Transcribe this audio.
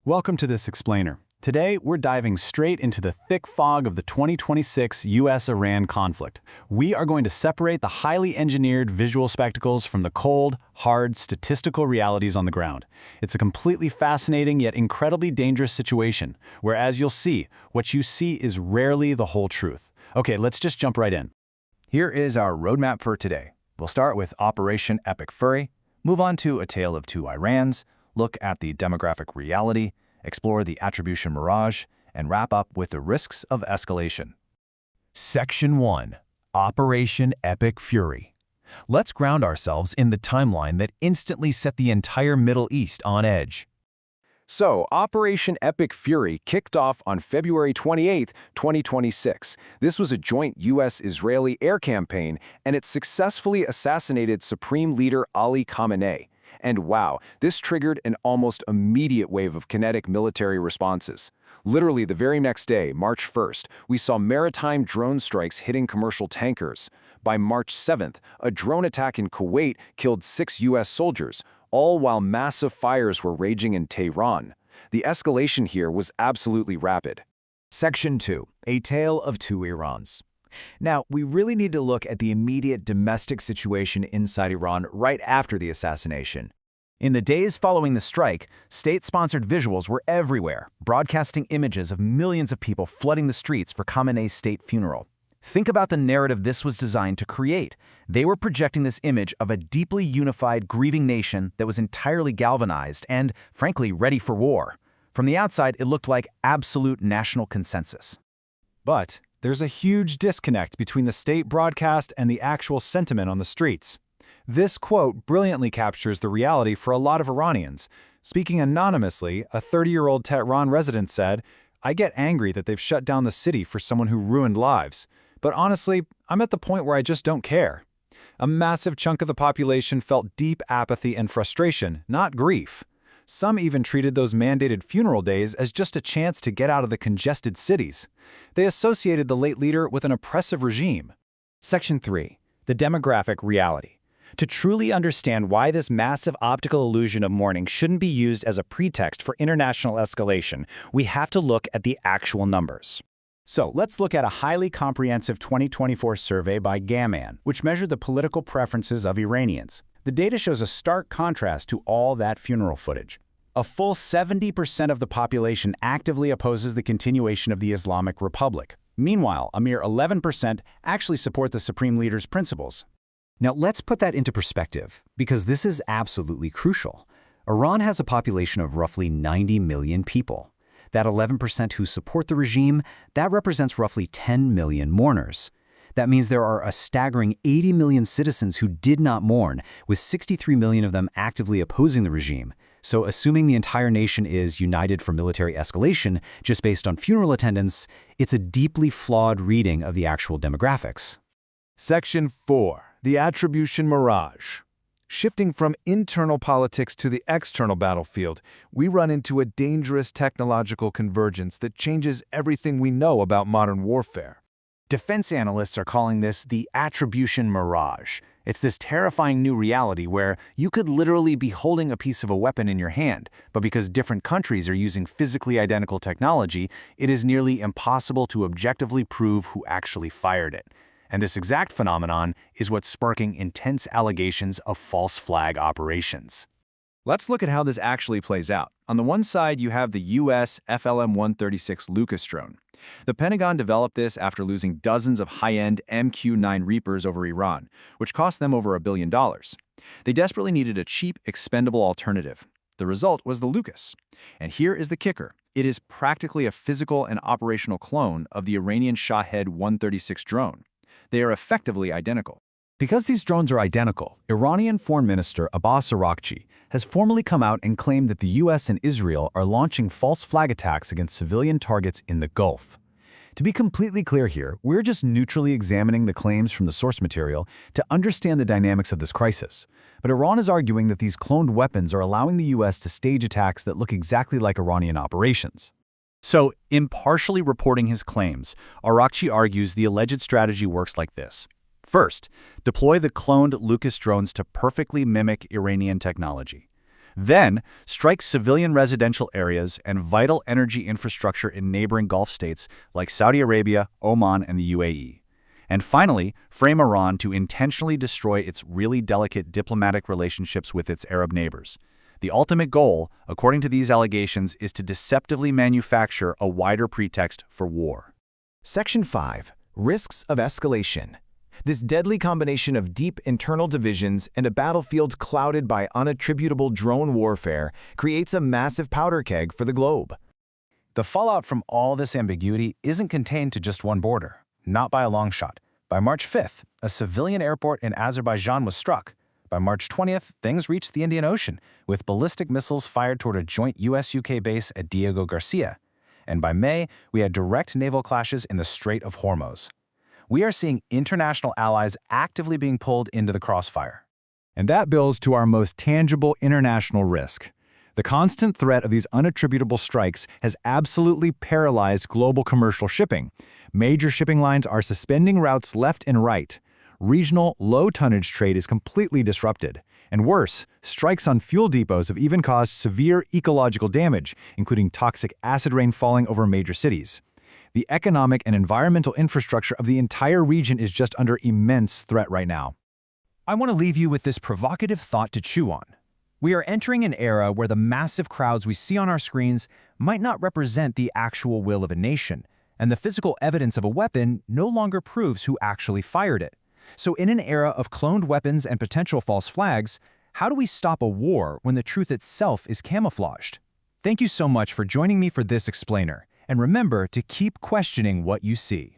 Welcome to this explainer. Today, we're diving straight into the thick fog of the 2026 US-Iran conflict. We are going to separate the highly engineered visual spectacles from the cold, hard, statistical realities on the ground. It's a completely fascinating yet incredibly dangerous situation, where, as you'll see, what you see is rarely the whole truth. Okay, let's just jump right in. Here is our roadmap for today. We'll start with Operation Epic Fury, move on to A Tale of Two Irans, look at the demographic reality, explore the attribution mirage, and wrap up with the risks of escalation. Section 1. Operation Epic Fury. Let's ground ourselves in the timeline that instantly set the entire Middle East on edge. So, Operation Epic Fury kicked off on February 28, 2026. This was a joint U.S.-Israeli air campaign, and it successfully assassinated Supreme Leader Ali Khamenei. And wow, this triggered an almost immediate wave of kinetic military responses. Literally the very next day, March 1st, we saw maritime drone strikes hitting commercial tankers. By March 7th, a drone attack in Kuwait killed 6 U.S. soldiers, all while massive fires were raging in Tehran. The escalation here was absolutely rapid. Section 2. A Tale of Two Irans. Now, we really need to look at the immediate domestic situation inside Iran right after the assassination. In the days following the strike, state-sponsored visuals were everywhere, broadcasting images of millions of people flooding the streets for Khamenei's state funeral. Think about the narrative this was designed to create. They were projecting this image of a deeply unified, grieving nation that was entirely galvanized and, frankly, ready for war. From the outside, it looked like absolute national consensus. But there's a huge disconnect between the state broadcast and the actual sentiment on the streets. This quote brilliantly captures the reality for a lot of Iranians. Speaking anonymously, a 30-year-old Tehran resident said, "I get angry that they've shut down the city for someone who ruined lives. But honestly, I'm at the point where I just don't care." A massive chunk of the population felt deep apathy and frustration, not grief. Some even treated those mandated funeral days as just a chance to get out of the congested cities. They associated the late leader with an oppressive regime. Section 3. The demographic reality. To truly understand why this massive optical illusion of mourning shouldn't be used as a pretext for international escalation, we have to look at the actual numbers. So let's look at a highly comprehensive 2024 survey by Gaman, which measured the political preferences of Iranians. The data shows a stark contrast to all that funeral footage. A full 70% of the population actively opposes the continuation of the Islamic Republic. Meanwhile, a mere 11% actually support the Supreme Leader's principles. Now, let's put that into perspective, because this is absolutely crucial. Iran has a population of roughly 90 million people. That 11% who support the regime, that represents roughly 10 million mourners. That means there are a staggering 80 million citizens who did not mourn, with 63 million of them actively opposing the regime. So assuming the entire nation is united for military escalation, just based on funeral attendance, it's a deeply flawed reading of the actual demographics. Section 4. The Attribution Mirage. Shifting from internal politics to the external battlefield, we run into a dangerous technological convergence that changes everything we know about modern warfare. Defense analysts are calling this the attribution mirage. It's this terrifying new reality where you could literally be holding a piece of a weapon in your hand, but because different countries are using physically identical technology, it is nearly impossible to objectively prove who actually fired it. And this exact phenomenon is what's sparking intense allegations of false flag operations. Let's look at how this actually plays out. On the one side, you have the U.S. FLM-136 Lucas drone. The Pentagon developed this after losing dozens of high-end MQ-9 Reapers over Iran, which cost them over $1 billion. They desperately needed a cheap, expendable alternative. The result was the Lucas. And here is the kicker. It is practically a physical and operational clone of the Iranian Shahed 136 drone. They are effectively identical. Because these drones are identical, Iranian Foreign Minister Abbas Araghchi has formally come out and claimed that the U.S. and Israel are launching false flag attacks against civilian targets in the Gulf. To be completely clear here, we're just neutrally examining the claims from the source material to understand the dynamics of this crisis. But Iran is arguing that these cloned weapons are allowing the U.S. to stage attacks that look exactly like Iranian operations. So, in partially reporting his claims, Araghchi argues the alleged strategy works like this. First, deploy the cloned Lucas drones to perfectly mimic Iranian technology. then strike civilian residential areas and vital energy infrastructure in neighboring Gulf states like Saudi Arabia, Oman, and the UAE. And finally, frame Iran to intentionally destroy its really delicate diplomatic relationships with its Arab neighbors. The ultimate goal, according to these allegations, is to deceptively manufacture a wider pretext for war. Section 5. Risks of escalation. This deadly combination of deep internal divisions and a battlefield clouded by unattributable drone warfare creates a massive powder keg for the globe. The fallout from all this ambiguity isn't contained to just one border, not by a long shot. By March 5th, a civilian airport in Azerbaijan was struck. By March 20th, things reached the Indian Ocean, with ballistic missiles fired toward a joint US-UK base at Diego Garcia. And by May, we had direct naval clashes in the Strait of Hormuz. We are seeing international allies actively being pulled into the crossfire. And that builds to our most tangible international risk. The constant threat of these unattributable strikes has absolutely paralyzed global commercial shipping. Major shipping lines are suspending routes left and right. Regional, low-tonnage trade is completely disrupted. And worse, strikes on fuel depots have even caused severe ecological damage, including toxic acid rain falling over major cities. The economic and environmental infrastructure of the entire region is just under immense threat right now. I want to leave you with this provocative thought to chew on. We are entering an era where the massive crowds we see on our screens might not represent the actual will of a nation, and the physical evidence of a weapon no longer proves who actually fired it. So in an era of cloned weapons and potential false flags, how do we stop a war when the truth itself is camouflaged? Thank you so much for joining me for this explainer, and remember to keep questioning what you see.